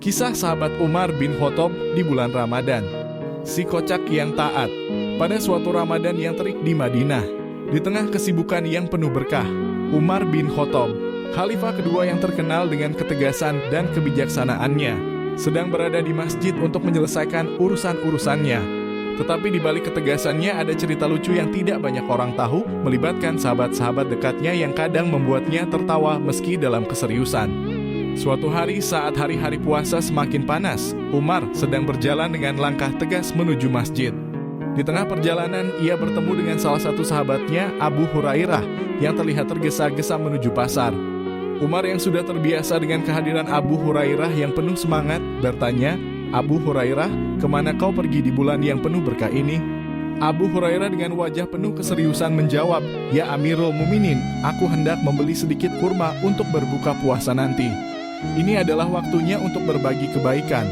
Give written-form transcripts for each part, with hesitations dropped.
Kisah sahabat Umar bin Khattab di bulan Ramadan. Si kocak yang taat. Pada suatu Ramadan yang terik di Madinah, di tengah kesibukan yang penuh berkah, Umar bin Khattab, khalifah kedua yang terkenal dengan ketegasan dan kebijaksanaannya, sedang berada di masjid untuk menyelesaikan urusan-urusannya. Tetapi di balik ketegasannya ada cerita lucu yang tidak banyak orang tahu, melibatkan sahabat-sahabat dekatnya yang kadang membuatnya tertawa meski dalam keseriusan. Suatu hari saat hari-hari puasa semakin panas, Umar sedang berjalan dengan langkah tegas menuju masjid. Di tengah perjalanan, ia bertemu dengan salah satu sahabatnya, Abu Hurairah, yang terlihat tergesa-gesa menuju pasar. Umar yang sudah terbiasa dengan kehadiran Abu Hurairah yang penuh semangat, bertanya, "Abu Hurairah, kemana kau pergi di bulan yang penuh berkah ini?" Abu Hurairah dengan wajah penuh keseriusan menjawab, "Ya Amirul Muminin, aku hendak membeli sedikit kurma untuk berbuka puasa nanti. Ini adalah waktunya untuk berbagi kebaikan."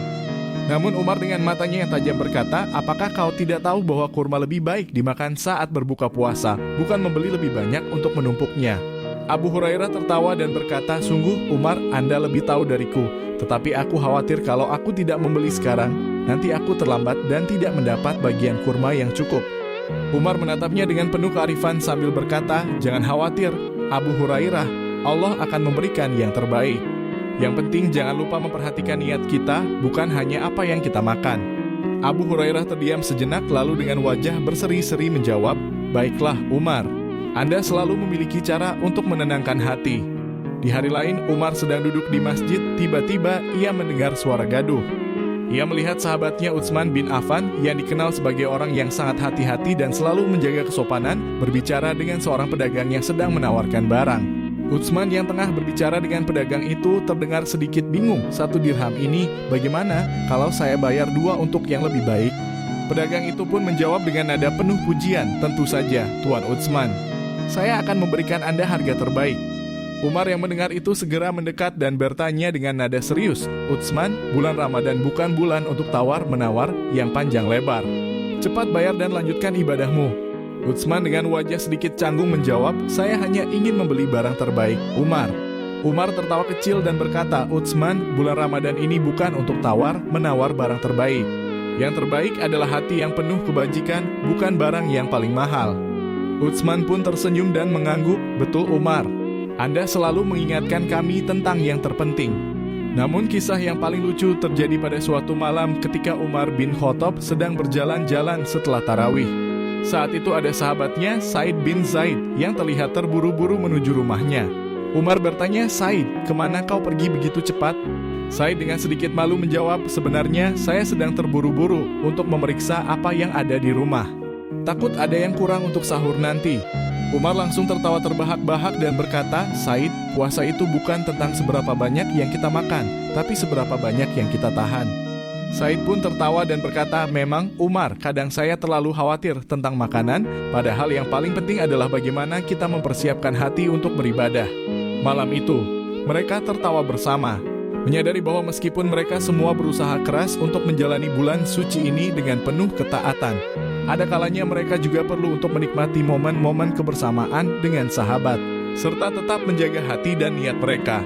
Namun Umar dengan matanya yang tajam berkata, "Apakah kau tidak tahu bahwa kurma lebih baik dimakan saat berbuka puasa, bukan membeli lebih banyak untuk menumpuknya?" Abu Hurairah tertawa dan berkata, "Sungguh Umar, Anda lebih tahu dariku. Tetapi aku khawatir kalau aku tidak membeli sekarang, nanti aku terlambat dan tidak mendapat bagian kurma yang cukup." Umar menatapnya dengan penuh kearifan sambil berkata, "Jangan khawatir, Abu Hurairah, Allah akan memberikan yang terbaik. Yang penting jangan lupa memperhatikan niat kita, bukan hanya apa yang kita makan." Abu Hurairah terdiam sejenak lalu dengan wajah berseri-seri menjawab, "Baiklah Umar, Anda selalu memiliki cara untuk menenangkan hati." Di hari lain, Umar sedang duduk di masjid, tiba-tiba ia mendengar suara gaduh. Ia melihat sahabatnya Utsman bin Affan yang dikenal sebagai orang yang sangat hati-hati dan selalu menjaga kesopanan, berbicara dengan seorang pedagang yang sedang menawarkan barang. Utsman yang tengah berbicara dengan pedagang itu terdengar sedikit bingung. "1 dirham ini bagaimana kalau saya bayar 2 untuk yang lebih baik?" Pedagang itu pun menjawab dengan nada penuh pujian, "Tentu saja, Tuan Utsman. Saya akan memberikan Anda harga terbaik." Umar yang mendengar itu segera mendekat dan bertanya dengan nada serius, "Utsman, bulan Ramadan bukan bulan untuk tawar-menawar yang panjang lebar. Cepat bayar dan lanjutkan ibadahmu." Utsman dengan wajah sedikit canggung menjawab, "Saya hanya ingin membeli barang terbaik, Umar." Umar tertawa kecil dan berkata, "Utsman, bulan Ramadan ini bukan untuk tawar-menawar barang terbaik. Yang terbaik adalah hati yang penuh kebajikan, bukan barang yang paling mahal." Utsman pun tersenyum dan mengangguk, "Betul Umar, Anda selalu mengingatkan kami tentang yang terpenting." Namun kisah yang paling lucu terjadi pada suatu malam ketika Umar bin Khattab sedang berjalan-jalan setelah tarawih. Saat itu ada sahabatnya, Said bin Zaid, yang terlihat terburu-buru menuju rumahnya. Umar bertanya, "Said, kemana kau pergi begitu cepat?" Said dengan sedikit malu menjawab, "Sebenarnya saya sedang terburu-buru untuk memeriksa apa yang ada di rumah. Takut ada yang kurang untuk sahur nanti." Umar langsung tertawa terbahak-bahak dan berkata, "Said, puasa itu bukan tentang seberapa banyak yang kita makan, tapi seberapa banyak yang kita tahan." Said pun tertawa dan berkata, "Memang Umar, kadang saya terlalu khawatir tentang makanan, padahal yang paling penting adalah bagaimana kita mempersiapkan hati untuk beribadah." Malam itu, mereka tertawa bersama, menyadari bahwa meskipun mereka semua berusaha keras untuk menjalani bulan suci ini dengan penuh ketaatan, ada kalanya mereka juga perlu untuk menikmati momen-momen kebersamaan dengan sahabat, serta tetap menjaga hati dan niat mereka.